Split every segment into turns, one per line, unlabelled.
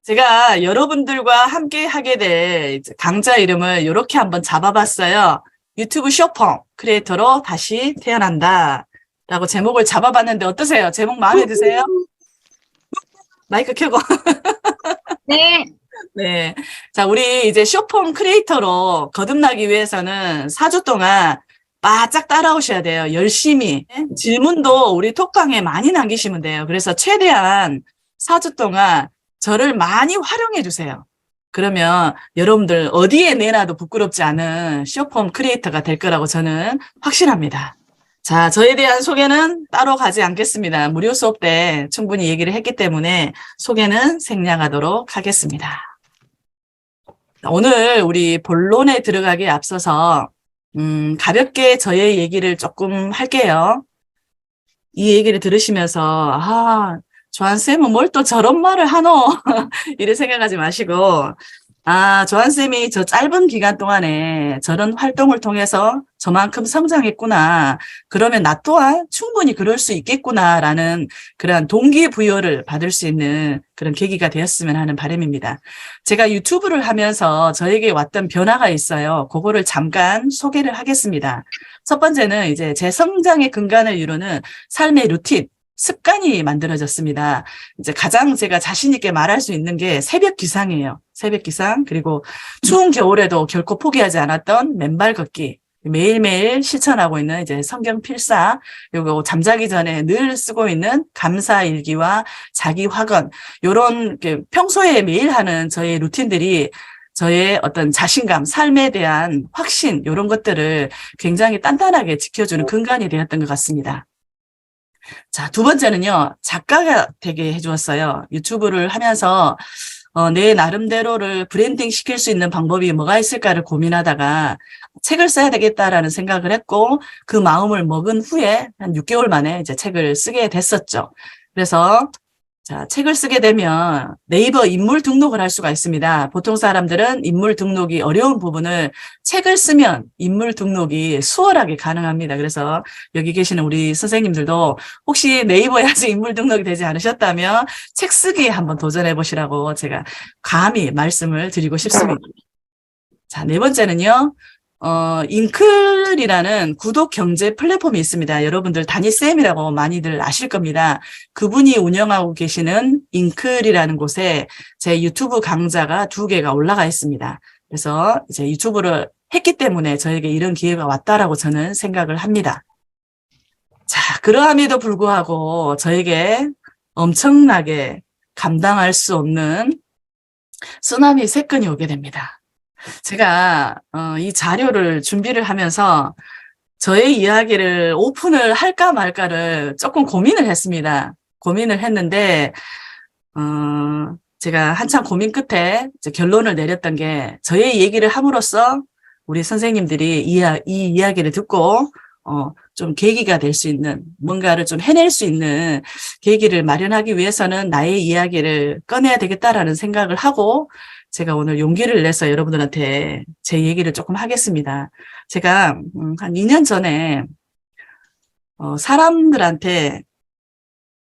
제가 여러분들과 함께 하게 될 강좌 이름을 이렇게 한번 잡아봤어요. 유튜브 쇼폼 크리에이터로 다시 태어난다 라고 제목을 잡아봤는데 어떠세요? 제목 마음에 드세요? 마이크 켜고.
네.
네. 자, 우리 이제 쇼폼 크리에이터로 거듭나기 위해서는 4주 동안 바짝 따라오셔야 돼요. 열심히. 질문도 우리 톡방에 많이 남기시면 돼요. 그래서 최대한 4주 동안 저를 많이 활용해 주세요. 그러면 여러분들 어디에 내놔도 부끄럽지 않은 쇼폼 크리에이터가 될 거라고 저는 확신합니다. 자, 저에 대한 소개는 따로 가지 않겠습니다. 무료 수업 때 충분히 얘기를 했기 때문에 소개는 생략하도록 하겠습니다. 오늘 우리 본론에 들어가기에 앞서서 가볍게 저의 얘기를 조금 할게요. 이 얘기를 들으시면서 조한쌤은 뭘 또 저런 말을 하노? 이래 생각하지 마시고 조한쌤이 저 짧은 기간 동안에 저런 활동을 통해서 저만큼 성장했구나. 그러면 나 또한 충분히 그럴 수 있겠구나라는 그런 동기부여를 받을 수 있는 그런 계기가 되었으면 하는 바람입니다. 제가 유튜브를 하면서 저에게 왔던 변화가 있어요. 그거를 잠깐 소개를 하겠습니다. 첫 번째는 이제 제 성장의 근간을 이루는 삶의 루틴. 습관이 만들어졌습니다. 이제 가장 제가 자신 있게 말할 수 있는 게 새벽 기상이에요. 새벽 기상, 그리고 추운 겨울에도 결코 포기하지 않았던 맨발 걷기. 매일매일 실천하고 있는 이제 성경 필사, 그리고 잠자기 전에 늘 쓰고 있는 감사 일기와 자기 확언, 요런 평소에 매일 하는 저의 루틴들이 저의 어떤 자신감, 삶에 대한 확신, 이런 것들을 굉장히 단단하게 지켜주는 근간이 되었던 것 같습니다. 자, 두 번째는요, 작가가 되게 해주었어요. 유튜브를 하면서 내 나름대로를 브랜딩 시킬 수 있는 방법이 뭐가 있을까를 고민하다가 책을 써야 되겠다라는 생각을 했고, 그 마음을 먹은 후에 한 6개월 만에 이제 책을 쓰게 됐었죠. 그래서 자, 책을 쓰게 되면 네이버 인물 등록을 할 수가 있습니다. 보통 사람들은 인물 등록이 어려운 부분을 책을 쓰면 인물 등록이 수월하게 가능합니다. 그래서 여기 계시는 우리 선생님들도 혹시 네이버에 아직 인물 등록이 되지 않으셨다면 책 쓰기에 한번 도전해 보시라고 제가 감히 말씀을 드리고 싶습니다. 자, 네 번째는요. 잉클이라는 구독 경제 플랫폼이 있습니다. 여러분들 다니쌤이라고 많이들 아실 겁니다. 그분이 운영하고 계시는 잉클이라는 곳에 제 유튜브 강좌가 2개가 올라가 있습니다. 그래서 이제 유튜브를 했기 때문에 저에게 이런 기회가 왔다라고 저는 생각을 합니다. 자, 그러함에도 불구하고 저에게 엄청나게 감당할 수 없는 쓰나미 3건이 오게 됩니다. 제가 이 자료를 준비를 하면서 저의 이야기를 오픈을 할까 말까를 조금 고민을 했습니다. 고민을 했는데 제가 한참 고민 끝에 이제 결론을 내렸던 게 저의 얘기를 함으로써 우리 선생님들이 이 이야기를 듣고 좀 계기가 될 수 있는, 뭔가를 좀 해낼 수 있는 계기를 마련하기 위해서는 나의 이야기를 꺼내야 되겠다라는 생각을 하고 제가 오늘 용기를 내서 여러분들한테 제 얘기를 조금 하겠습니다. 제가 한 2년 전에 사람들한테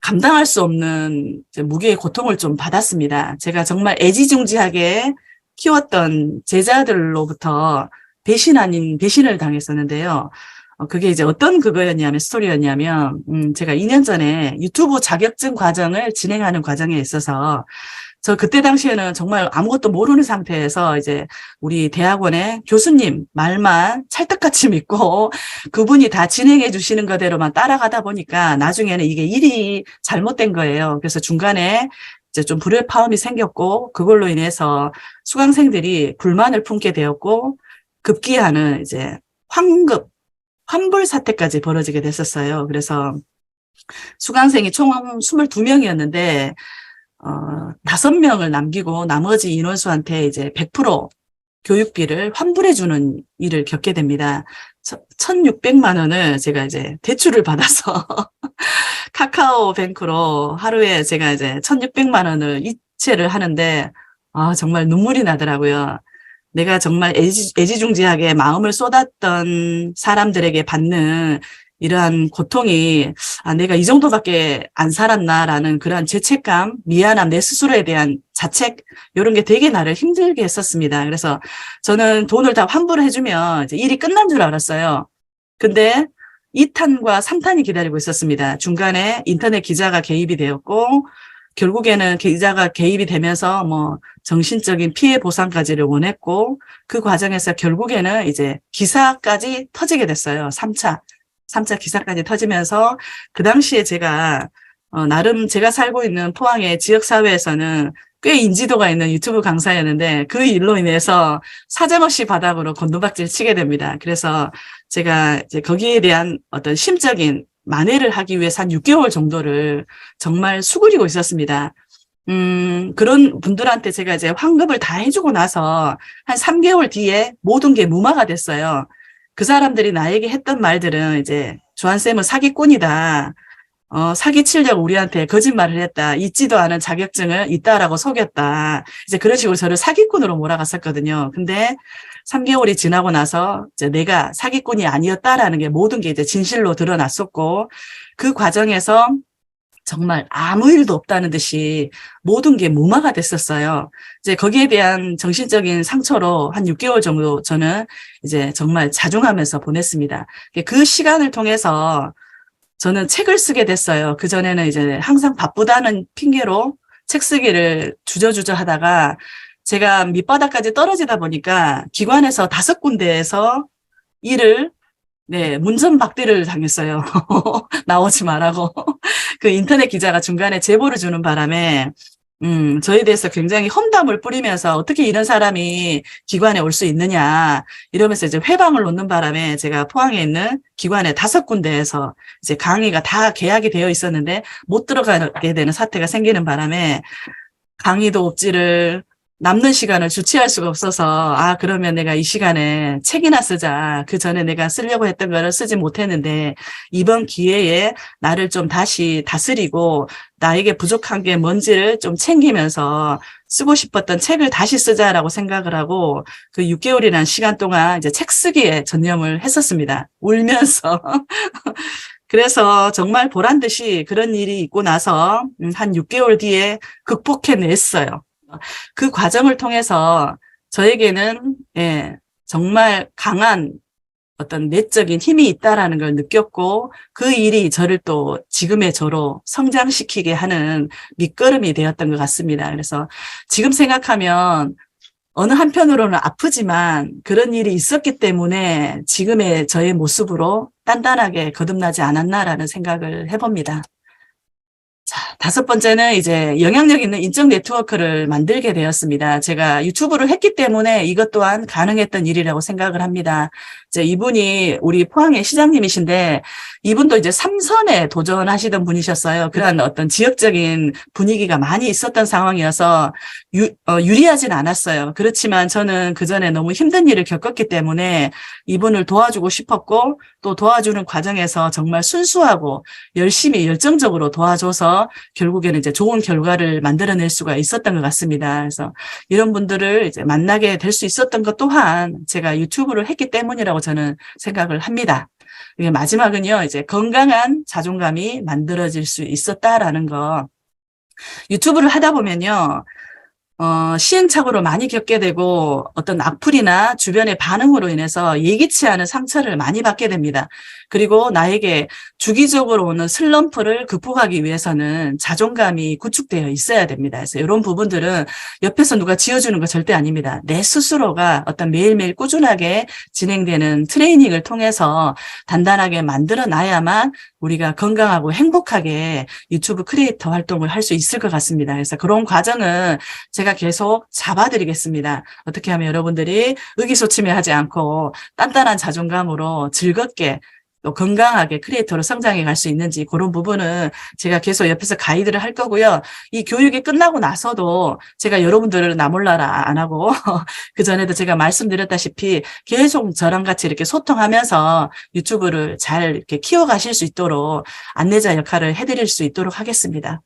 감당할 수 없는 무게의 고통을 좀 받았습니다. 제가 정말 애지중지하게 키웠던 제자들로부터 배신 아닌 배신을 당했었는데요. 그게 이제 어떤 스토리였냐면, 제가 2년 전에 유튜브 자격증 과정을 진행하는 과정에 있어서, 저 그때 당시에는 정말 아무것도 모르는 상태에서 이제 우리 대학원의 교수님 말만 찰떡같이 믿고 그분이 다 진행해 주시는 거대로만 따라가다 보니까 나중에는 이게 일이 잘못된 거예요. 그래서 중간에 이제 좀 불협화음이 생겼고 그걸로 인해서 수강생들이 불만을 품게 되었고 급기야는 이제 환불 사태까지 벌어지게 됐었어요. 그래서 수강생이 총 22명이었는데 5명을 남기고 나머지 인원수한테 이제 100% 교육비를 환불해주는 일을 겪게 됩니다. 1,600만 원을 제가 이제 대출을 받아서 카카오뱅크로 하루에 제가 이제 1,600만 원을 이체를 하는데, 정말 눈물이 나더라고요. 내가 정말 애지중지하게 마음을 쏟았던 사람들에게 받는 이러한 고통이 내가 이 정도밖에 안 살았나라는 그러한 죄책감, 미안함, 내 스스로에 대한 자책 이런 게 되게 나를 힘들게 했었습니다. 그래서 저는 돈을 다 환불을 해주면 이제 일이 끝난 줄 알았어요. 근데 2탄과 3탄이 기다리고 있었습니다. 중간에 인터넷 기자가 개입이 되었고 결국에는 기자가 개입이 되면서 뭐 정신적인 피해 보상까지를 원했고 그 과정에서 결국에는 이제 기사까지 터지게 됐어요. 3차 기사까지 터지면서 그 당시에 제가 나름 제가 살고 있는 포항의 지역사회에서는 꽤 인지도가 있는 유튜브 강사였는데 그 일로 인해서 사정없이 바닥으로 곤두박질 치게 됩니다. 그래서 제가 이제 거기에 대한 어떤 심적인 만회를 하기 위해서 한 6개월 정도를 정말 수그리고 있었습니다. 그런 분들한테 제가 이제 환급을 다 해주고 나서 한 3개월 뒤에 모든 게 무마가 됐어요. 그 사람들이 나에게 했던 말들은 이제 조한쌤은 사기꾼이다. 사기치려고 우리한테 거짓말을 했다. 있지도 않은 자격증을 있다라고 속였다. 이제 그런 식으로 저를 사기꾼으로 몰아갔었거든요. 근데 3개월이 지나고 나서 이제 내가 사기꾼이 아니었다라는 게 모든 게 이제 진실로 드러났었고 그 과정에서 정말 아무 일도 없다는 듯이 모든 게 무마가 됐었어요. 이제 거기에 대한 정신적인 상처로 한 6개월 정도 저는 이제 정말 자중하면서 보냈습니다. 그 시간을 통해서 저는 책을 쓰게 됐어요. 그전에는 이제 항상 바쁘다는 핑계로 책 쓰기를 주저주저 하다가 제가 밑바닥까지 떨어지다 보니까 기관에서 5군데에서 일을 문전박대를 당했어요. 나오지 말라고. 그 인터넷 기자가 중간에 제보를 주는 바람에 저에 대해서 굉장히 험담을 뿌리면서 어떻게 이런 사람이 기관에 올 수 있느냐 이러면서 이제 회방을 놓는 바람에 제가 포항에 있는 기관에 5군데에서 이제 강의가 다 계약이 되어 있었는데 못 들어가게 되는 사태가 생기는 바람에 강의도 없지를 남는 시간을 주체할 수가 없어서 그러면 내가 이 시간에 책이나 쓰자. 그 전에 내가 쓰려고 했던 거를 쓰지 못했는데 이번 기회에 나를 좀 다시 다스리고 나에게 부족한 게 뭔지를 좀 챙기면서 쓰고 싶었던 책을 다시 쓰자라고 생각을 하고 그 6개월이라는 시간 동안 이제 책 쓰기에 전념을 했었습니다. 울면서. 그래서 정말 보란 듯이 그런 일이 있고 나서 한 6개월 뒤에 극복해냈어요. 그 과정을 통해서 저에게는 정말 강한 어떤 내적인 힘이 있다라는 걸 느꼈고 그 일이 저를 또 지금의 저로 성장시키게 하는 밑거름이 되었던 것 같습니다. 그래서 지금 생각하면 어느 한편으로는 아프지만 그런 일이 있었기 때문에 지금의 저의 모습으로 단단하게 거듭나지 않았나라는 생각을 해봅니다. 자, 5번째는 이제 영향력 있는 인적 네트워크를 만들게 되었습니다. 제가 유튜브를 했기 때문에 이것 또한 가능했던 일이라고 생각을 합니다. 이제 이분이 우리 포항의 시장님이신데 이분도 이제 3선에 도전하시던 분이셨어요. 그런 어떤 지역적인 분위기가 많이 있었던 상황이어서 유리하진 않았어요. 그렇지만 저는 그전에 너무 힘든 일을 겪었기 때문에 이분을 도와주고 싶었고 또 도와주는 과정에서 정말 순수하고 열심히 열정적으로 도와줘서 결국에는 이제 좋은 결과를 만들어낼 수가 있었던 것 같습니다. 그래서 이런 분들을 이제 만나게 될 수 있었던 것 또한 제가 유튜브를 했기 때문이라고 저는 생각을 합니다. 마지막은요, 이제 건강한 자존감이 만들어질 수 있었다라는 거. 유튜브를 하다 보면요, 시행착오를 많이 겪게 되고 어떤 악플이나 주변의 반응으로 인해서 예기치 않은 상처를 많이 받게 됩니다. 그리고 나에게 주기적으로 오는 슬럼프를 극복하기 위해서는 자존감이 구축되어 있어야 됩니다. 그래서 이런 부분들은 옆에서 누가 지어주는 거 절대 아닙니다. 내 스스로가 어떤 매일매일 꾸준하게 진행되는 트레이닝을 통해서 단단하게 만들어 놔야만 우리가 건강하고 행복하게 유튜브 크리에이터 활동을 할 수 있을 것 같습니다. 그래서 그런 과정은 제가 계속 잡아드리겠습니다. 어떻게 하면 여러분들이 의기소침해하지 않고 단단한 자존감으로 즐겁게 또 건강하게 크리에이터로 성장해 갈 수 있는지 그런 부분은 제가 계속 옆에서 가이드를 할 거고요. 이 교육이 끝나고 나서도 제가 여러분들을 나 몰라라 안 하고 그전에도 제가 말씀드렸다시피 계속 저랑 같이 이렇게 소통하면서 유튜브를 잘 이렇게 키워가실 수 있도록 안내자 역할을 해드릴 수 있도록 하겠습니다.